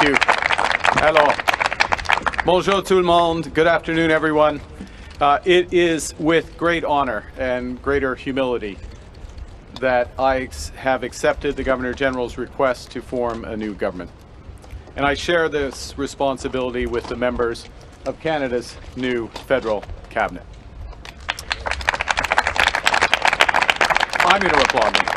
Thank you. Hello. Bonjour tout le monde. Good afternoon, everyone. It is with great honor and greater humility that I have accepted the Governor General's request to form a new government. And I share this responsibility with the members of Canada's new federal cabinet. I'm going to applaud them.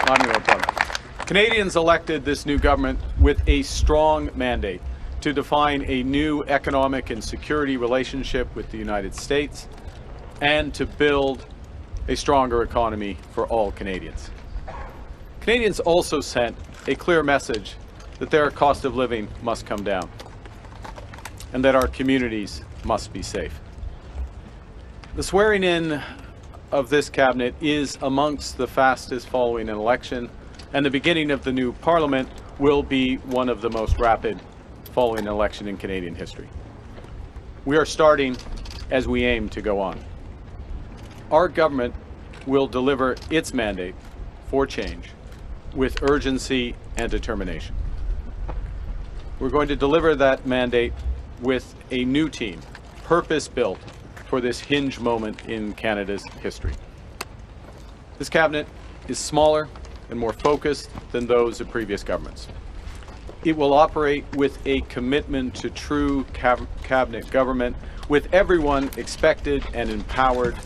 Canadians elected this new government with a strong mandate to define a new economic and security relationship with the United States and to build a stronger economy for all Canadians. Canadians also sent a clear message that their cost of living must come down and that our communities must be safe. The swearing in of this cabinet is amongst the fastest following an election, and the beginning of the new parliament will be one of the most rapid following an election in Canadian history. We are starting as we aim to go on. Our government will deliver its mandate for change with urgency and determination. We're going to deliver that mandate with a new team, purpose-built for this hinge moment in Canada's history. This cabinet is smaller and more focused than those of previous governments. It will operate with a commitment to true cabinet government, with everyone expected and empowered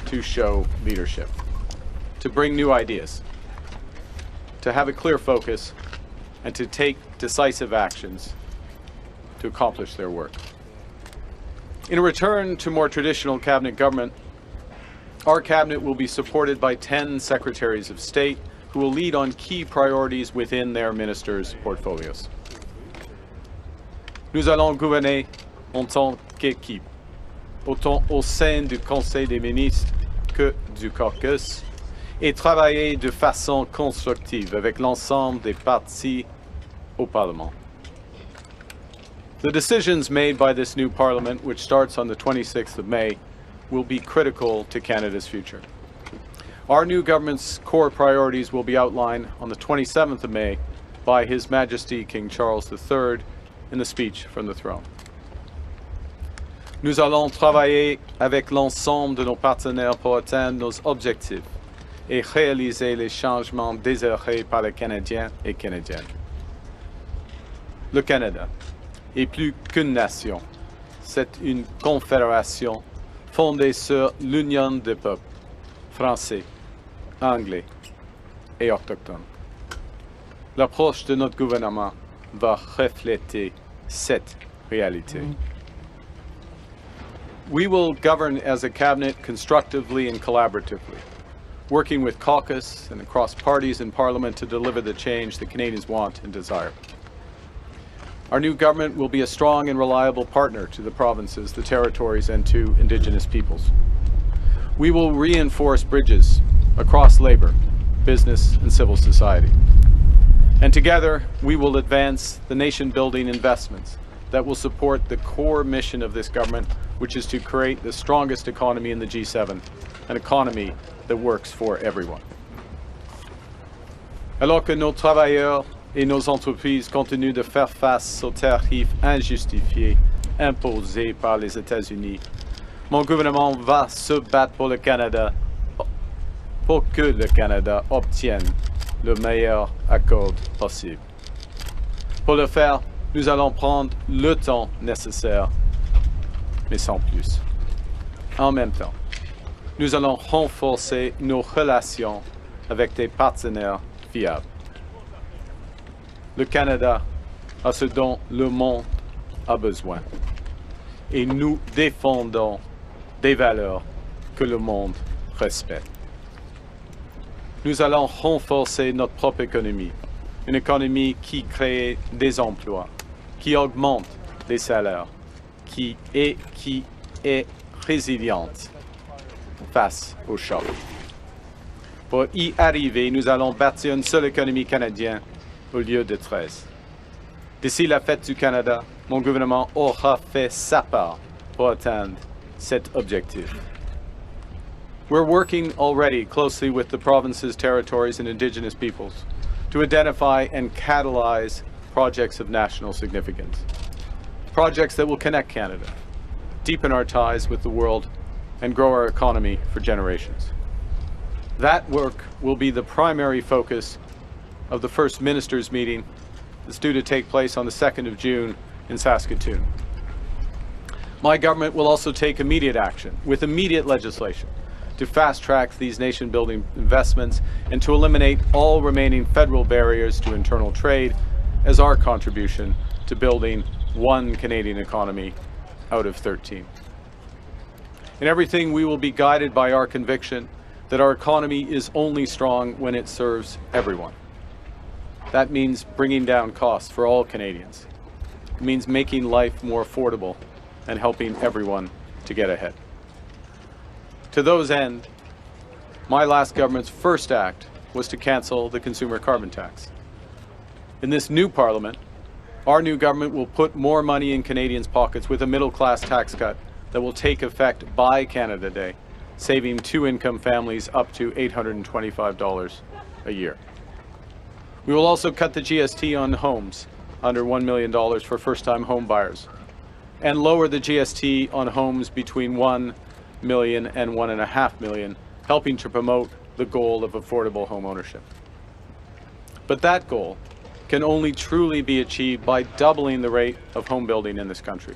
to show leadership, to bring new ideas, to have a clear focus, and to take decisive actions to accomplish their work. In a return to more traditional cabinet government, our cabinet will be supported by 10 secretaries of state who will lead on key priorities within their ministers' portfolios. Nous allons gouverner en tant qu'équipe, autant au sein du Conseil des ministres que du caucus, et travailler de façon constructive avec l'ensemble des partis au Parlement. The decisions made by this new Parliament, which starts on the 26th of May, will be critical to Canada's future. Our new government's core priorities will be outlined on the 27th of May by His Majesty King Charles III in the speech from the throne. Nous allons travailler avec l'ensemble de nos partenaires pour atteindre nos objectifs et réaliser les changements désirés par les Canadiens et Canadiennes. Le Canada est plus qu'une nation. C'est une confédération fondée sur l'union des peuples, français, anglais et autochtones. L'approche de notre gouvernement va refléter cette réalité. We will govern as a cabinet constructively and collaboratively, working with caucus and across parties in Parliament to deliver the change that Canadians want and desire. Our new government will be a strong and reliable partner to the provinces, the territories, and to Indigenous peoples. We will reinforce bridges across labor, business, and civil society. And together, we will advance the nation-building investments that will support the core mission of this government, which is to create the strongest economy in the G7, an economy that works for everyone. Alors que nos travailleurs et nos entreprises continuent de faire face aux tarifs injustifiés imposés par les États-Unis, mon gouvernement va se battre pour le Canada, pour que le Canada obtienne le meilleur accord possible. Pour le faire, nous allons prendre le temps nécessaire, mais sans plus. En même temps, nous allons renforcer nos relations avec des partenaires fiables. Le Canada a ce dont le monde a besoin. Et nous défendons des valeurs que le monde respecte. Nous allons renforcer notre propre économie, une économie qui crée des emplois, qui augmente les salaires, qui est résiliente face au choc. Pour y arriver, nous allons bâtir une seule économie canadienne au lieu de 13. D'ici la fête du Canada, mon gouvernement aura fait sa part pour atteindre cet objectif. We're working already closely with the provinces, territories, and Indigenous peoples to identify and catalyze projects of national significance. projects that will connect Canada, deepen our ties with the world, and grow our economy for generations. That work will be the primary focus of the first ministers' meeting that's due to take place on the 2nd of June in Saskatoon. My government will also take immediate action with immediate legislation to fast-track these nation-building investments and to eliminate all remaining federal barriers to internal trade as our contribution to building one Canadian economy out of 13. In everything, we will be guided by our conviction that our economy is only strong when it serves everyone. That means bringing down costs for all Canadians. It means making life more affordable and helping everyone to get ahead. To those end, my last government's first act was to cancel the consumer carbon tax. In this new Parliament, our new government will put more money in Canadians' pockets with a middle-class tax cut that will take effect by Canada Day, saving two-income families up to $825 a year. We will also cut the GST on homes under $1 million for first-time home buyers and lower the GST on homes between $1 million and $1.5 million, helping to promote the goal of affordable home ownership. But that goal can only truly be achieved by doubling the rate of home building in this country.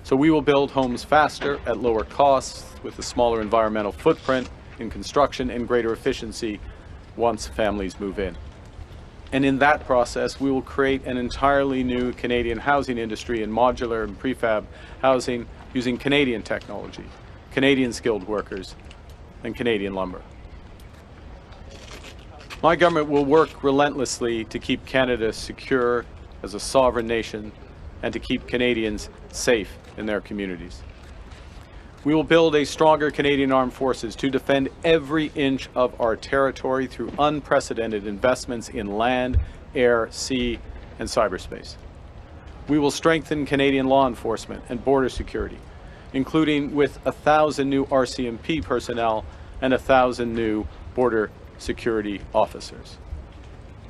So we will build homes faster at lower costs with a smaller environmental footprint in construction and greater efficiency once families move in. And in that process, we will create an entirely new Canadian housing industry in modular and prefab housing using Canadian technology, Canadian skilled workers, and Canadian lumber. My government will work relentlessly to keep Canada secure as a sovereign nation and to keep Canadians safe in their communities. We will build a stronger Canadian Armed Forces to defend every inch of our territory through unprecedented investments in land, air, sea, and cyberspace. We will strengthen Canadian law enforcement and border security, including with 1,000 new RCMP personnel and 1,000 new border security officers.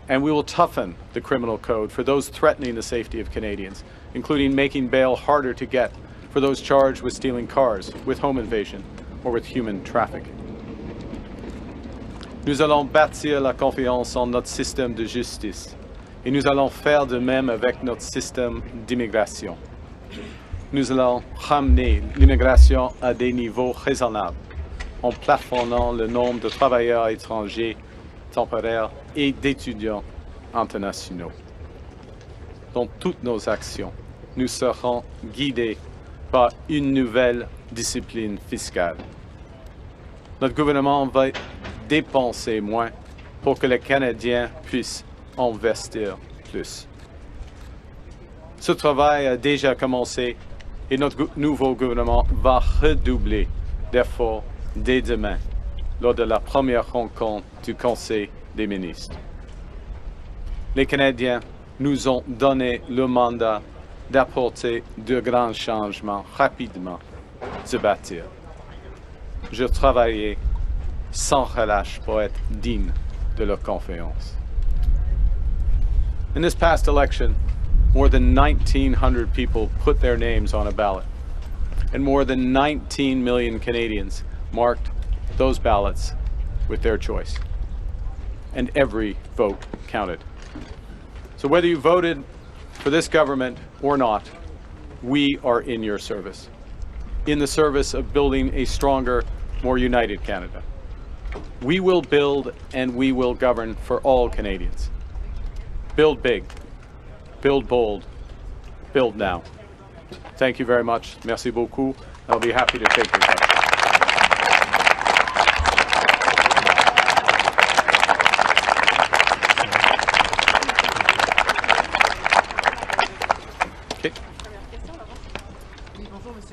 And we will toughen the criminal code for those threatening the safety of Canadians, including making bail harder to get for those charged with stealing cars, with home invasion, or with human trafficking. Nous allons bâtir la confiance en notre système de justice, et nous allons faire de même avec notre système d'immigration. Nous allons ramener l'immigration à des niveaux raisonnables, en plafonnant le nombre de travailleurs étrangers temporaires et d'étudiants internationaux. Dans toutes nos actions, nous serons guidés par une nouvelle discipline fiscale. Notre gouvernement va dépenser moins pour que les Canadiens puissent investir plus. Ce travail a déjà commencé et notre nouveau gouvernement va redoubler d'efforts dès demain, lors de la première rencontre du Conseil des ministres. Les Canadiens nous ont donné le mandat d'apporter de grands changements rapidement, se bâtir. Je travaillais sans relâche pour être digne de leur confiance. In this past election, more than 1,900 people put their names on a ballot, and more than 19 million Canadians marked those ballots with their choice. And every vote counted. So whether you voted for this government or not, we are in your service, in the service of building a stronger, more united Canada. We will build and we will govern for all Canadians. Build big, build bold, build now. Thank you very much. Merci beaucoup. I'll be happy to take your questions.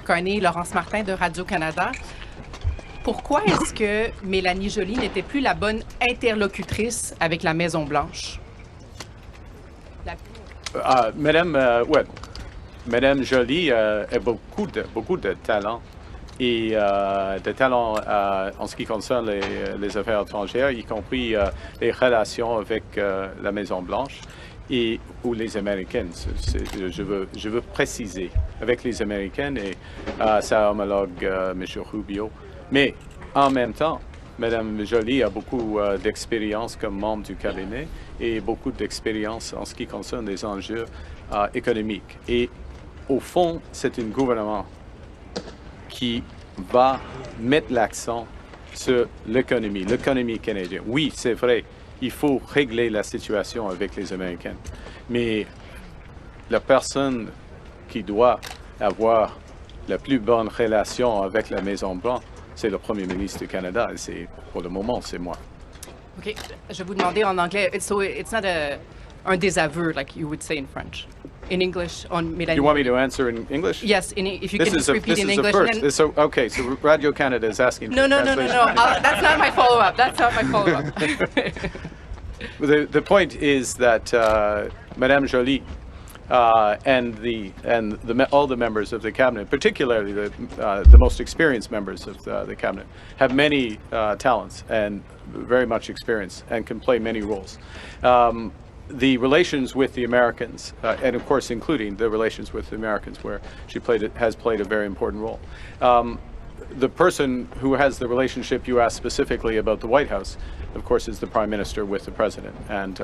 Carney, Laurence Martin de Radio-Canada. Pourquoi est-ce que Mélanie Joly n'était plus la bonne interlocutrice avec la Maison-Blanche? Madame Joly a beaucoup de talent et de talent en ce qui concerne les affaires étrangères, y compris les relations avec la Maison-Blanche. ou les Américaines. Je veux préciser avec les Américaines et sa homologue M. Rubio. Mais en même temps, Mme Joly a beaucoup d'expérience comme membre du cabinet et beaucoup d'expérience en ce qui concerne les enjeux économiques. Et au fond, c'est un gouvernement qui va mettre l'accent sur l'économie canadienne. Oui, c'est vrai, il faut régler la situation avec les Américains. Mais la personne qui doit avoir la plus bonne relation avec la Maison-Blanche, c'est le Premier ministre du Canada. Et pour le moment, c'est moi. OK. Je vais vous demander en anglais. So it's not un désaveu, like you would say in French. In English, on Mélanie. You want me to answer in English? Yes, if you can just repeat in This English. is a first. Okay, so Radio Canada is asking No. for translation. That's not my follow-up. That's not my follow-up. The point is that Madame Joly and all the members of the cabinet, particularly the most experienced members of the cabinet, have many talents and very much experience and can play many roles. The relations with the Americans, and of course including the relations with the Americans, where she has played a very important role. The person who has the relationship you asked specifically about the White House, of course, is the Prime Minister with the President, and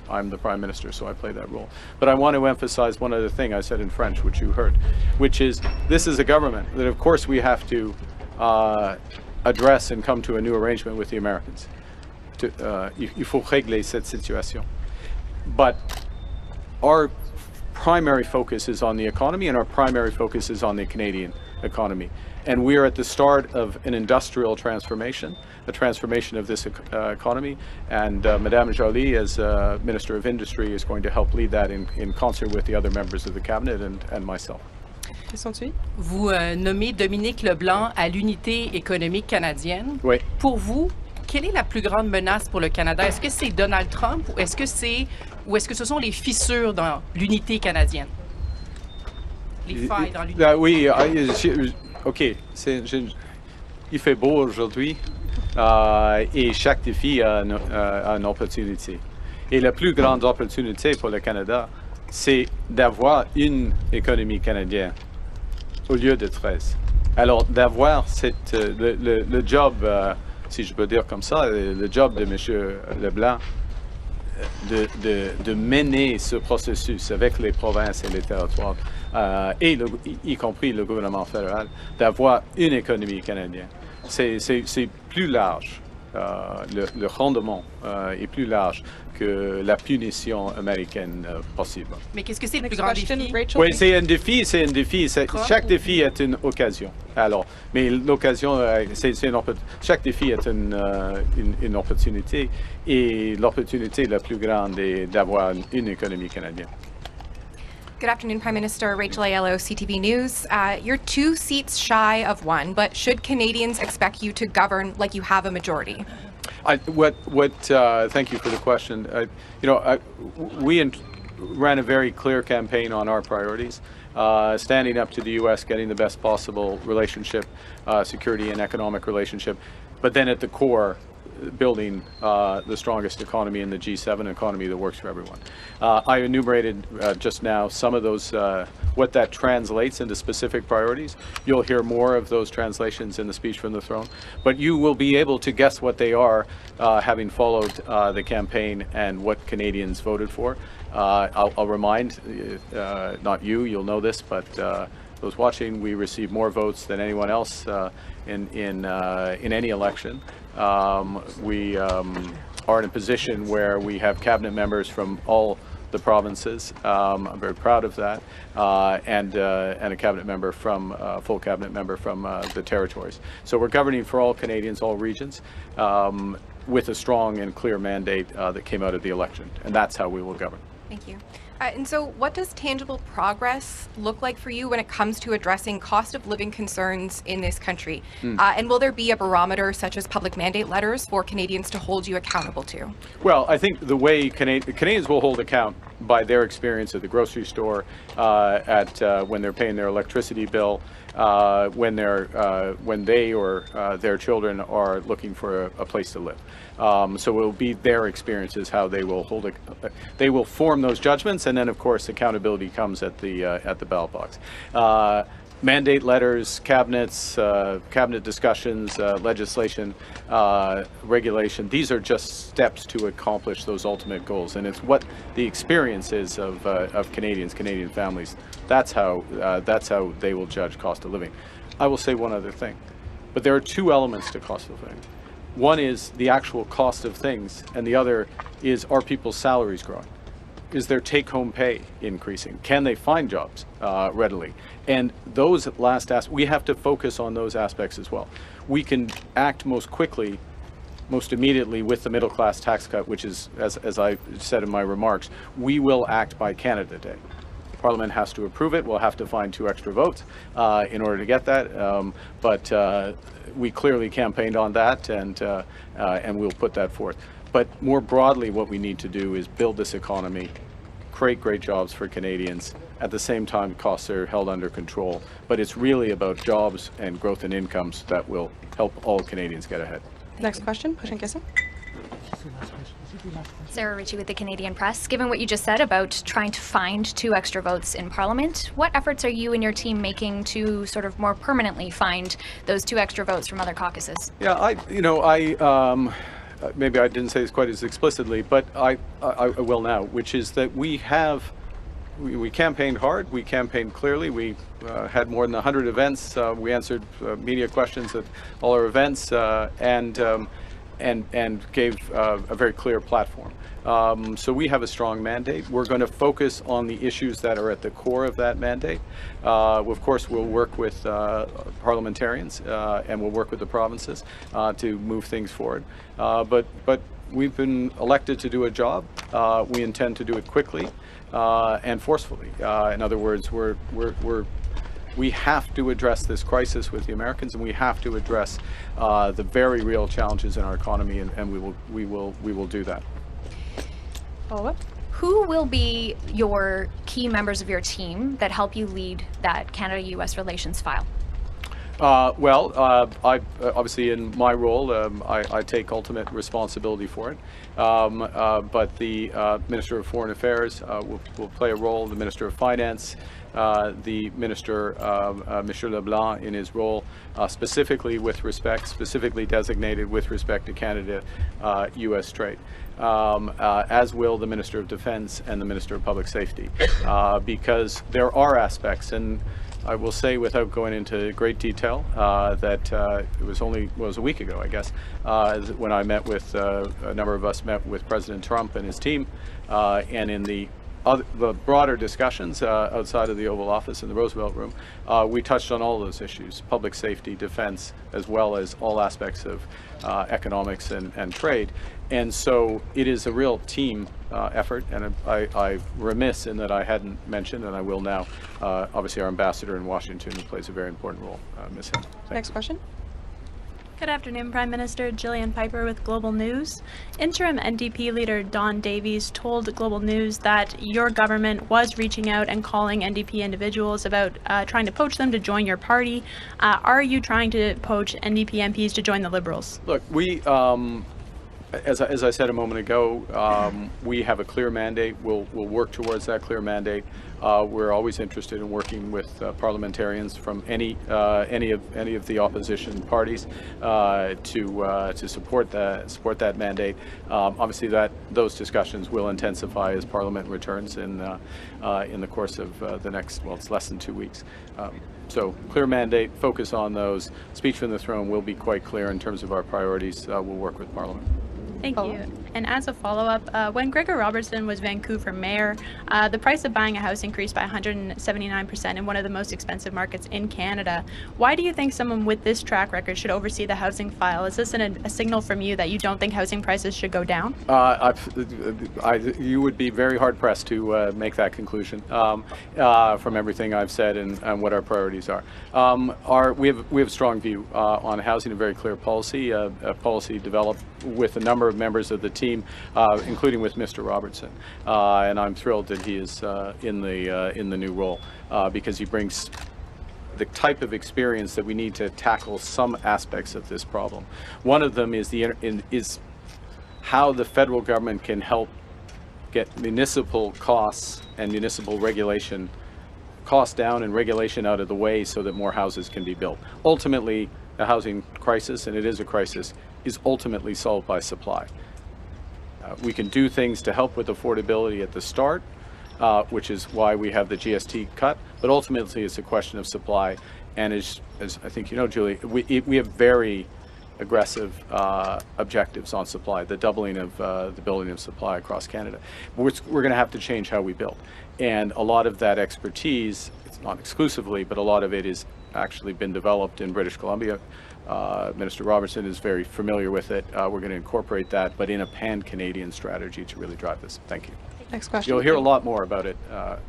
I'm the Prime Minister, so I play that role. But I want to emphasize one other thing I said in French, which you heard, which is this is a government that, of course, we have to address and come to a new arrangement with the Americans. Il faut régler cette situation. But our primary focus is on the economy, and our primary focus is on the Canadian economy. And we are at the start of an industrial transformation, a transformation of this economy. And Madame Joly, as Minister of Industry, is going to help lead that in concert with the other members of the Cabinet and myself. Vous nommez Dominique Leblanc à l'unité économique canadienne. Oui. Pour vous, quelle est la plus grande menace pour le Canada? Est-ce que c'est Donald Trump ou est-ce que ce sont les fissures dans l'unité canadienne? Les failles dans l'unité? Oui, OK. Il fait beau aujourd'hui et chaque défi a une opportunité. Et la plus grande opportunité pour le Canada, c'est d'avoir une économie canadienne au lieu de 13. Alors, d'avoir le job, si je peux dire comme ça, le job de M. Leblanc, de mener ce processus avec les provinces et les territoires, y compris le gouvernement fédéral, d'avoir une économie canadienne. C'est plus large, le rendement est plus large que la punition américaine possible. Mais qu'est-ce que c'est le plus grand défi? Oui, c'est un défi. Chaque défi est une occasion. Alors, mais l'occasion, chaque défi est une opportunité, et l'opportunité la plus grande est d'avoir une économie canadienne. Good afternoon, Prime Minister. Rachel Aiello, CTV News. You're 2 seats shy of 1, but should Canadians expect you to govern like you have a majority? Thank you for the question. We ran a very clear campaign on our priorities, standing up to the U.S., getting the best possible relationship, security and economic relationship, but then at the core, building the strongest economy in the G7 economy that works for everyone. I enumerated just now some of those, what that translates into specific priorities. You'll hear more of those translations in the speech from the throne, but you will be able to guess what they are, having followed the campaign and what Canadians voted for. I'll remind, not you'll know this, but those watching, we receive more votes than anyone else in any election. We are in a position where we have cabinet members from all the provinces. I'm very proud of that, and a cabinet member full cabinet member from the territories. So we're governing for all Canadians, all regions, with a strong and clear mandate that came out of the election, and that's how we will govern. Thank you. And so what does tangible progress look like for you when it comes to addressing cost of living concerns in this country? And will there be a barometer such as public mandate letters for Canadians to hold you accountable to? Well, I think the way Canadians will hold account by their experience at the grocery store, when they're paying their electricity bill, when they or their children are looking for a place to live. So it will be their experiences how they will they will form those judgments, and then of course accountability comes at the ballot box. Mandate letters, cabinets, cabinet discussions, legislation, regulation, these are just steps to accomplish those ultimate goals. And it's what the experience is of Canadian families. That's how they will judge cost of living. I will say one other thing, but there are two elements to cost of living. One is the actual cost of things, and the other is, are people's salaries growing? Is their take-home pay increasing? Can they find jobs readily? And those last aspects, we have to focus on those aspects as well. We can act most quickly, most immediately with the middle class tax cut, which is, as I said in my remarks, we will act by Canada Day. Parliament has to approve it. We'll have to find 2 extra votes in order to get that. But we clearly campaigned on that, and we'll put that forth. But more broadly, what we need to do is build this economy, create great jobs for Canadians. At the same time, costs are held under control. But it's really about jobs and growth in incomes that will help all Canadians get ahead. Next question, Pushing Kissing. Sarah Ritchie with the Canadian Press. Given what you just said about trying to find 2 extra votes in Parliament, what efforts are you and your team making to sort of more permanently find those 2 extra votes from other caucuses? Yeah, maybe I didn't say this quite as explicitly, but I will now, which is that we campaigned hard, we campaigned clearly, we had more than 100 events, we answered media questions at all our events, and gave a very clear platform. So we have a strong mandate. We're going to focus on the issues that are at the core of that mandate. Of course, we'll work with parliamentarians and we'll work with the provinces to move things forward. But we've been elected to do a job. We intend to do it quickly and forcefully. In other words, we have to address this crisis with the Americans, and we have to address the very real challenges in our economy, and we will do that. Follow-up. Who will be your key members of your team that help you lead that Canada-U.S. relations file? I obviously in my role, I take ultimate responsibility for it. But the Minister of Foreign Affairs will play a role. The Minister of Finance, the Minister, Monsieur Leblanc, in his role specifically designated with respect to Canada-U.S. trade. As will the Minister of Defense and the Minister of Public Safety, because there are aspects, and I will say without going into great detail that it was a week ago, I guess, when I met with, a number of us met with President Trump and his team, and in the broader discussions outside of the Oval Office in the Roosevelt Room, we touched on all those issues: public safety, defense, as well as all aspects of economics and trade. And so it is a real team effort, and I'm remiss in that I hadn't mentioned, and I will now, obviously our ambassador in Washington, who plays a very important role. Miss him. Next question. Good afternoon, Prime Minister. Gillian Piper with Global News. Interim NDP leader Don Davies told Global News that your government was reaching out and calling NDP individuals about trying to poach them to join your party. Are you trying to poach NDP MPs to join the Liberals? Look, we, as I said a moment ago, we have a clear mandate. We'll work towards that clear mandate. We're always interested in working with parliamentarians from any of the opposition parties to support that mandate. Obviously, those discussions will intensify as Parliament returns in the course of the next, well, it's less than 2 weeks. So clear mandate, focus on those. Speech from the throne will be quite clear in terms of our priorities. We'll work with Parliament. Thank you. And as a follow-up, when Gregor Robertson was Vancouver mayor, the price of buying a house increased by 179% in one of the most expensive markets in Canada. Why do you think someone with this track record should oversee the housing file? Is this a signal from you that you don't think housing prices should go down? You would be very hard-pressed to make that conclusion from everything I've said and what our priorities are. We have a strong view on housing, a very clear policy, a policy developed with a number of members of the team, including with Mr. Robertson, and I'm thrilled that he is in the new role because he brings the type of experience that we need to tackle some aspects of this problem. One of them is is how the federal government can help get municipal costs and municipal regulation costs down and regulation out of the way so that more houses can be built. Ultimately, the housing crisis, and it is a crisis, is ultimately solved by supply. We can do things to help with affordability at the start, which is why we have the GST cut, but ultimately it's a question of supply. And as I think you know, Julie, we have very aggressive objectives on supply, the doubling of the building of supply across Canada. We're going to have to change how we build. And a lot of that expertise, it's not exclusively, but a lot of it is actually been developed in British Columbia. Minister Robertson is very familiar with it. We're going to incorporate that, but in a pan-Canadian strategy to really drive this. Thank you. Next question. You'll hear a lot more about it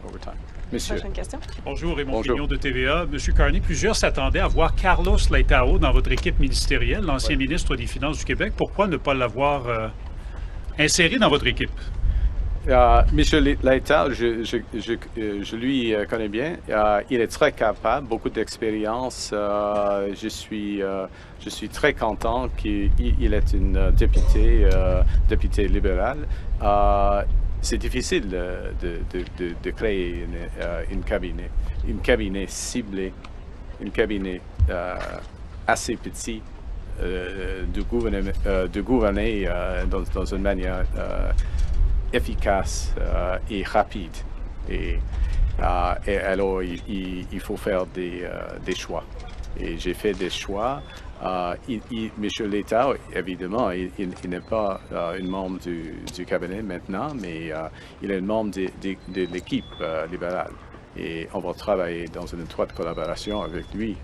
over time. Monsieur. Prochaine question. Bonjour, Raymond Bonjour. Pignon de TVA. Monsieur Carney, plusieurs s'attendaient à voir Carlos Leitao dans votre équipe ministérielle, l'ancien ministre des Finances du Québec. Pourquoi ne pas l'avoir inséré dans votre équipe? Monsieur Leitao, je lui connais bien. Il est très capable, beaucoup d'expérience. Je suis très content qu'il est une député libéral. C'est difficile de créer une cabinet ciblé, une cabinet assez petit de gouverner dans une manière efficace et rapide. Et alors, il faut faire des choix. Et j'ai fait des choix. M. Leitao, évidemment, il n'est pas un membre du cabinet maintenant, mais il est un membre de l'équipe libérale. Et on va travailler dans une étroite collaboration avec lui.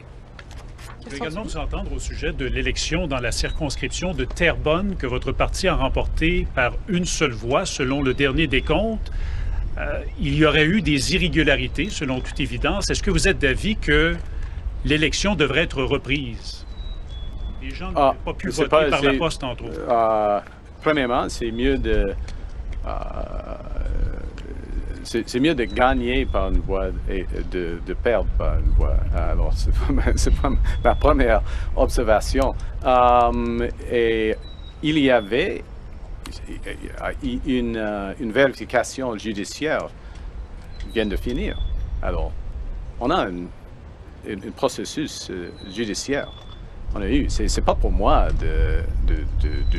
Je vais également vous entendre au sujet de l'élection dans la circonscription de Terrebonne que votre parti a remportée par une seule voix, selon le dernier décompte. Il y aurait eu des irrégularités, selon toute évidence. Est-ce que vous êtes d'avis que l'élection devrait être reprise? Les gens n'ont pas pu voter par la poste, entre autres. Premièrement, c'est mieux de... c'est mieux de gagner par une voix et de perdre par une voix. Alors, c'est pas ma première observation. Et il y avait une vérification judiciaire qui vient de finir. Alors, on a un processus judiciaire. On a eu. C'est pas pour moi de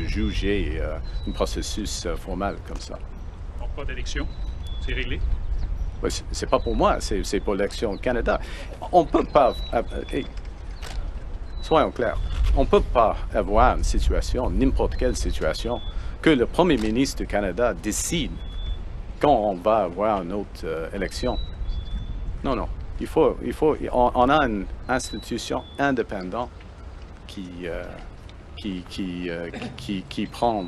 juger un processus formel comme ça. Donc, pas d'élection? C'est réglé? C'est pas pour moi, c'est pour l'élection au Canada. On peut pas, soyons clairs, on peut pas avoir une situation, n'importe quelle situation, que le Premier ministre du Canada décide quand on va avoir une autre élection. Non, non. On a une institution indépendante qui prend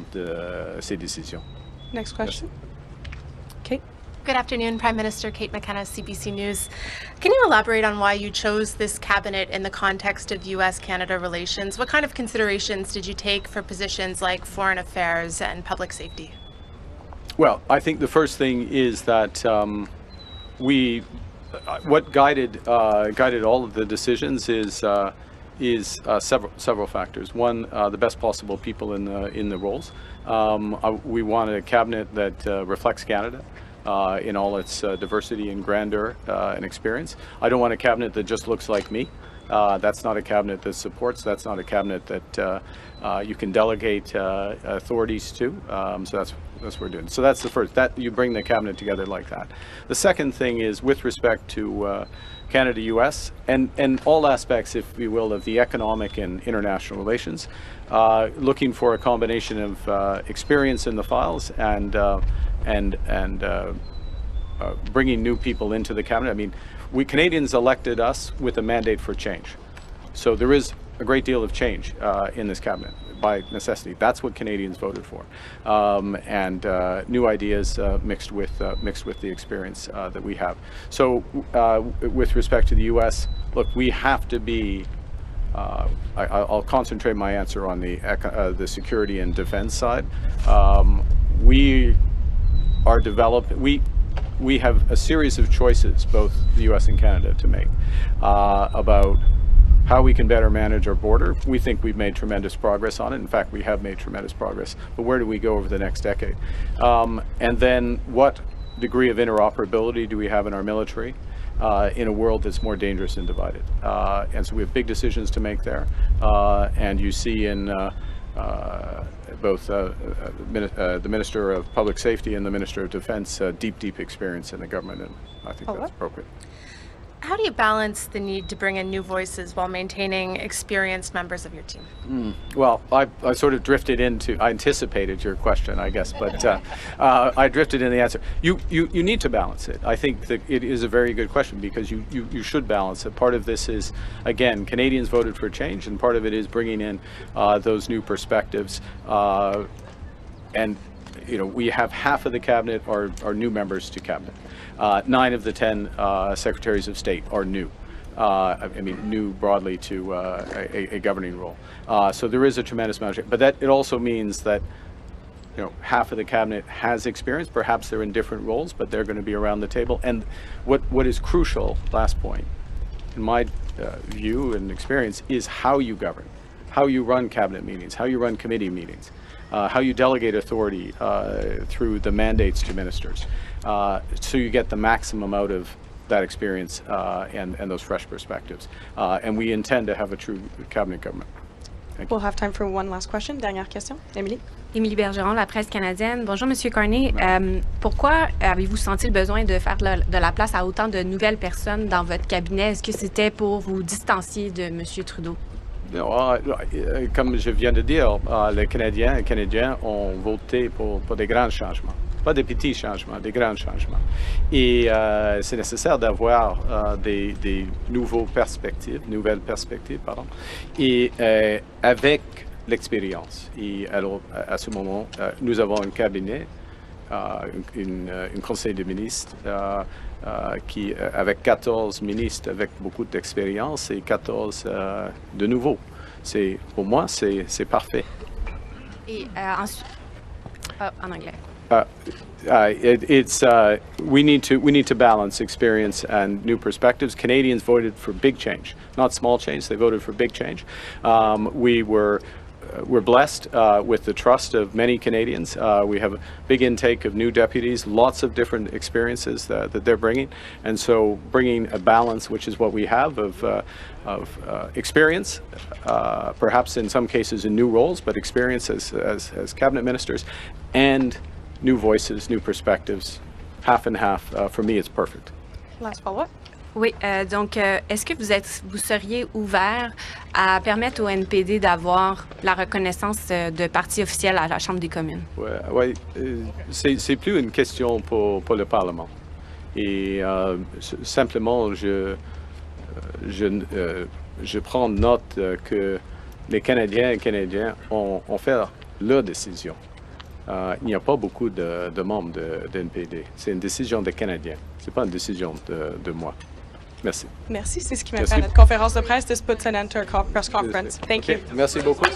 ces décisions. Next question. Kate. Good afternoon, Prime Minister. Kate McKenna, CBC News. Can you elaborate on why you chose this cabinet in the context of U.S.-Canada relations? What kind of considerations did you take for positions like foreign affairs and public safety? Well, I think the first thing is that what guided all of the decisions is several factors. One, the best possible people in the roles. We wanted a cabinet that reflects Canada in all its diversity and grandeur and experience. I don't want a cabinet that just looks like me. That's not a cabinet that supports. That's not a cabinet that you can delegate authorities to. So that's what we're doing. So that's the first. That you bring the cabinet together like that. The second thing is with respect to Canada-U.S. and all aspects, if you will, of the economic and international relations, looking for a combination of experience in the files and bringing new people into the cabinet. I mean, we Canadians elected us with a mandate for change. So there is a great deal of change in this cabinet by necessity. That's what Canadians voted for, and new ideas mixed with the experience that we have. So with respect to the U.S., look, we have to be. I'll concentrate my answer on the security and defense side. We are developing. we have a series of choices, both the U.S. and Canada, to make about how we can better manage our border. We think we've made tremendous progress on it. In fact, we have made tremendous progress. But where do we go over the next decade? And then what degree of interoperability do we have in our military in a world that's more dangerous and divided? And so we have big decisions to make there. And you see in both the Minister of Public Safety and the Minister of Defense deep experience in the government, and I think that's appropriate. How do you balance the need to bring in new voices while maintaining experienced members of your team? Well, I sort of drifted into, I anticipated your question, I guess, but I drifted in the answer. You need to balance it. I think that it is a very good question because you should balance it. Part of this is, again, Canadians voted for change, and part of it is bringing in those new perspectives. And we have half of the cabinet are new members to cabinet. 9 of the 10 secretaries of state are new. I mean, new broadly to a governing role. So there is a tremendous amount of, but it also means that half of the cabinet has experience. Perhaps they're in different roles, but they're going to be around the table. And what is crucial, last point, in my view and experience, is how you govern, how you run cabinet meetings, how you run committee meetings. How you delegate authority through the mandates to ministers, so you get the maximum out of that experience and those fresh perspectives. And we intend to have a true cabinet government. We'll have time for one last question. Dernière question. Émilie. Émilie Bergeron, La Presse canadienne. Bonjour, Monsieur Carney. Pourquoi avez-vous senti le besoin de faire de la place à autant de nouvelles personnes dans votre cabinet? Est-ce que c'était pour vous distancier de Monsieur Trudeau? Comme je viens de dire, les Canadiens et Canadiens ont voté pour des grands changements. Pas des petits changements, des grands changements. Et c'est nécessaire d'avoir des nouvelles perspectives, et avec l'expérience. Et alors, à ce moment, nous avons un cabinet, un conseil de ministres, qui, avec 14 ministres avec beaucoup d'expérience et 14 de nouveaux. Pour moi, c'est parfait. Et ensuite, en anglais. We need to balance experience and new perspectives. Canadians voted for big change, not small change. They voted for big change. We're blessed with the trust of many Canadians. We have a big intake of new deputies, lots of different experiences that they're bringing, and so bringing a balance, which is what we have of experience, perhaps in some cases in new roles, but experience as cabinet ministers, and new voices, new perspectives, half and half. For me, it's perfect. Last follow-up. Oui, donc est-ce que vous seriez ouvert à permettre au NPD d'avoir la reconnaissance de parti officiel à la Chambre des communes? Oui, c'est plus une question pour le Parlement. Et simplement, je prends note que les Canadiens et Canadiens ont fait leur décision. Il n'y a pas beaucoup de membres de NPD. C'est une décision des Canadiens. Ce n'est pas une décision de moi. Merci. Merci. C'est ce qui m'a fait à notre conférence de presse. This puts an end to our press conference. Thank you. Merci beaucoup.